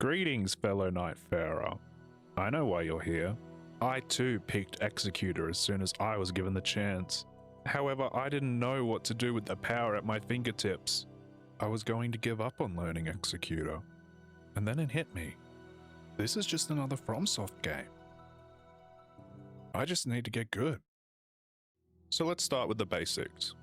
Greetings, fellow Nightfarer. I know why you're here. I too picked Executor as soon as I was given the chance. However, I didn't know what to do with the power at my fingertips. I was going to give up on learning Executor, and then it hit me. This is just another FromSoft game. I just need to get good. So let's start with the basics.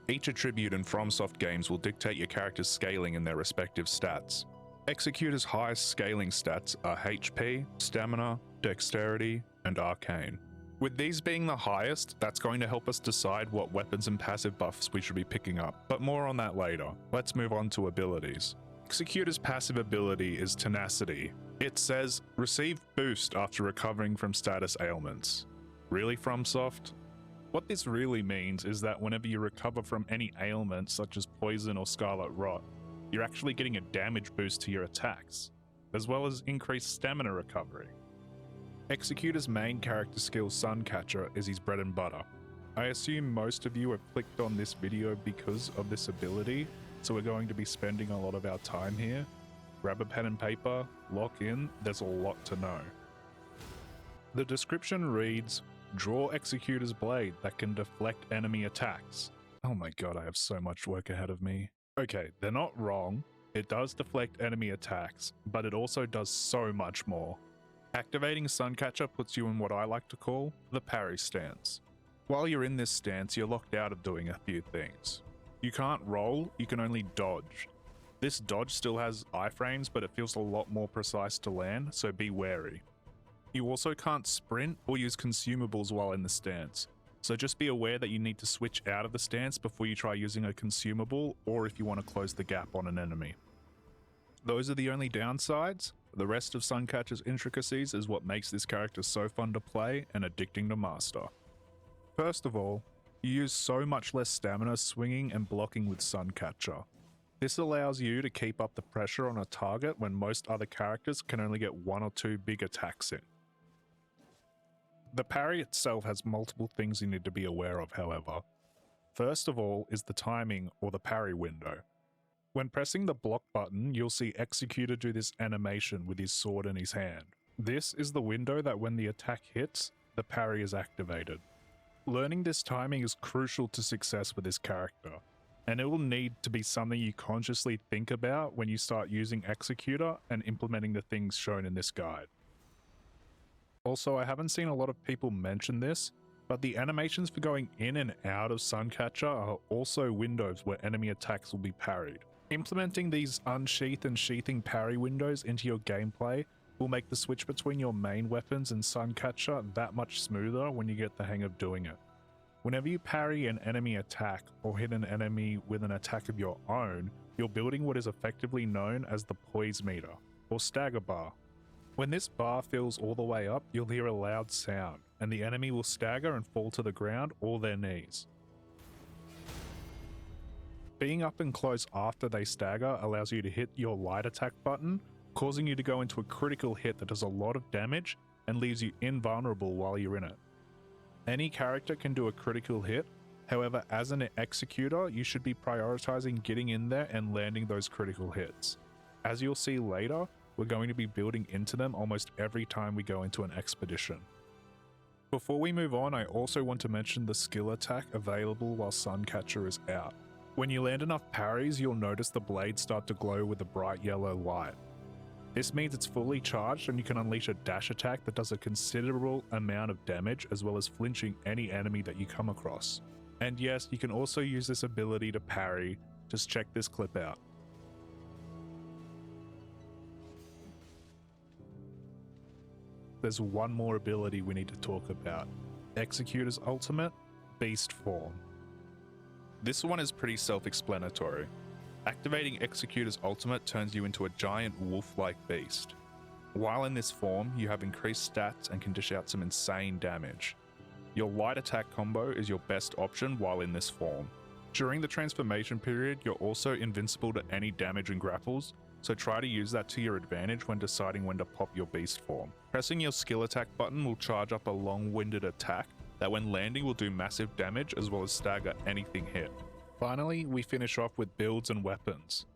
Each attribute in FromSoft games will dictate your character's scaling in their respective stats. Executor's highest scaling stats are HP, Stamina, Dexterity, and Arcane. With these being the highest, that's going to help us decide what weapons and passive buffs we should be picking up, but more on that later. Let's move on to abilities. Executor's passive ability is Tenacity. It says, receive boost after recovering from status ailments. Really, FromSoft? What this really means is that whenever you recover from any ailment such as poison or scarlet rot, you're actually getting a damage boost to your attacks, as well as increased stamina recovery. Executor's main character skill, Suncatcher, is his bread and butter. I assume most of you have clicked on this video because of this ability, so we're going to be spending a lot of our time here. Grab a pen and paper, lock in, there's a lot to know. The description reads, draw Executor's blade that can deflect enemy attacks. Oh my god, I have so much work ahead of me. Okay, they're not wrong. It does deflect enemy attacks, but it also does so much more. Activating Suncatcher puts you in what I like to call the parry stance. While you're in this stance, you're locked out of doing a few things. You can't roll, you can only dodge. This dodge still has iframes, but it feels a lot more precise to land, so be wary. You also can't sprint or use consumables while in the stance, so just be aware that you need to switch out of the stance before you try using a consumable or if you want to close the gap on an enemy. Those are the only downsides. The rest of Suncatcher's intricacies is what makes this character so fun to play and addicting to master. First of all, you use so much less stamina swinging and blocking with Suncatcher. This allows you to keep up the pressure on a target when most other characters can only get one or two big attacks in. The parry itself has multiple things you need to be aware of, however. First of all is the timing or the parry window. When pressing the block button, you'll see Executor do this animation with his sword in his hand. This is the window that when the attack hits, the parry is activated. Learning this timing is crucial to success with this character, and it will need to be something you consciously think about when you start using Executor and implementing the things shown in this guide. Also, I haven't seen a lot of people mention this, but the animations for going in and out of Suncatcher are also windows where enemy attacks will be parried. Implementing these unsheath and sheathing parry windows into your gameplay will make the switch between your main weapons and Suncatcher that much smoother when you get the hang of doing it. Whenever you parry an enemy attack or hit an enemy with an attack of your own, you're building what is effectively known as the poise meter, or stagger bar. When this bar fills all the way up, you'll hear a loud sound, and the enemy will stagger and fall to the ground or their knees. Being up and close after they stagger allows you to hit your light attack button, causing you to go into a critical hit that does a lot of damage and leaves you invulnerable while you're in it. Any character can do a critical hit, however as an Executor you should be prioritizing getting in there and landing those critical hits. As you'll see later, we're going to be building into them almost every time we go into an expedition. Before we move on, I also want to mention the skill attack available while Suncatcher is out. When you land enough parries, you'll notice the blades start to glow with a bright yellow light. This means it's fully charged and you can unleash a dash attack that does a considerable amount of damage as well as flinching any enemy that you come across. And yes, you can also use this ability to parry. Just check this clip out. There's one more ability we need to talk about. Executor's ultimate, Beast Form. This one is pretty self-explanatory. Activating Executor's ultimate turns you into a giant wolf-like beast. While in this form, you have increased stats and can dish out some insane damage. Your light attack combo is your best option while in this form. During the transformation period, you're also invincible to any damage and grapples, so try to use that to your advantage when deciding when to pop your beast form. Pressing your skill attack button will charge up a long-winded attack that when landing will do massive damage as well as stagger anything hit. Finally, we finish off with builds and weapons.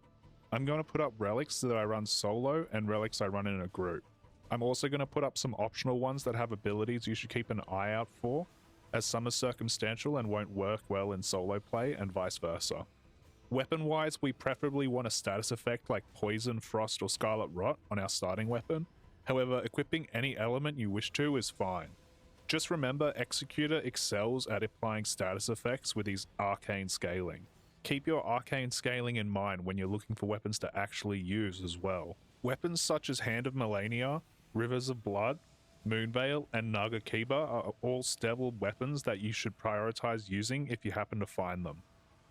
I'm going to put up relics that I run solo and relics I run in a group. I'm also going to put up some optional ones that have abilities you should keep an eye out for, as some are circumstantial and won't work well in solo play and vice versa. Weapon-wise, we preferably want a status effect like Poison, Frost, or Scarlet Rot on our starting weapon. However, equipping any element you wish to is fine. Just remember, Executor excels at applying status effects with his arcane scaling. Keep your arcane scaling in mind when you're looking for weapons to actually use as well. Weapons such as Hand of Melania, Rivers of Blood, Moonveil, and Nagakiba are all stable weapons that you should prioritize using if you happen to find them.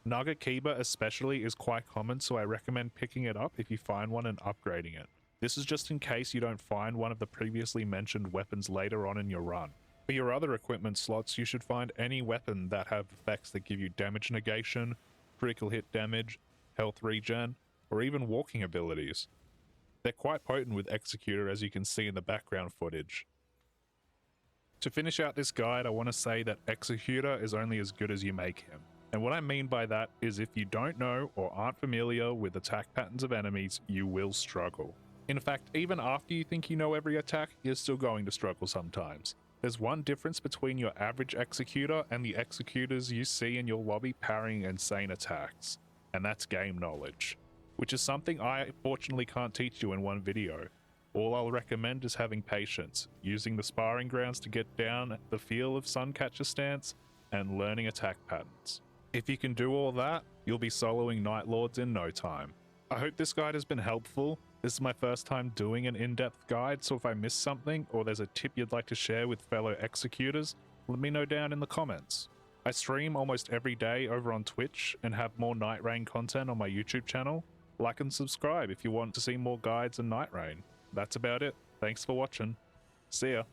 Nagakiba especially is quite common, so I recommend picking it up if you find one and upgrading it. This is just in case you don't find one of the previously mentioned weapons later on in your run. For your other equipment slots, you should find any weapon that have effects that give you damage negation, critical hit damage, health regen, or even walking abilities. They're quite potent with Executor, as you can see in the background footage. To finish out this guide, I want to say that Executor is only as good as you make him. And what I mean by that is if you don't know or aren't familiar with attack patterns of enemies, you will struggle. In fact, even after you think you know every attack, you're still going to struggle sometimes. There's one difference between your average Executor and the Executors you see in your lobby parrying insane attacks, and that's game knowledge, which is something I fortunately can't teach you in one video. All I'll recommend is having patience, using the sparring grounds to get down the feel of Suncatcher stance, and learning attack patterns. If you can do all that, you'll be soloing Night Lords in no time. I hope this guide has been helpful. This is my first time doing an in-depth guide, so if I missed something or there's a tip you'd like to share with fellow Executors, let me know down in the comments. I stream almost every day over on Twitch and have more Nightreign content on my YouTube channel. Like and subscribe if you want to see more guides and Nightreign. That's about it. Thanks for watching. See ya.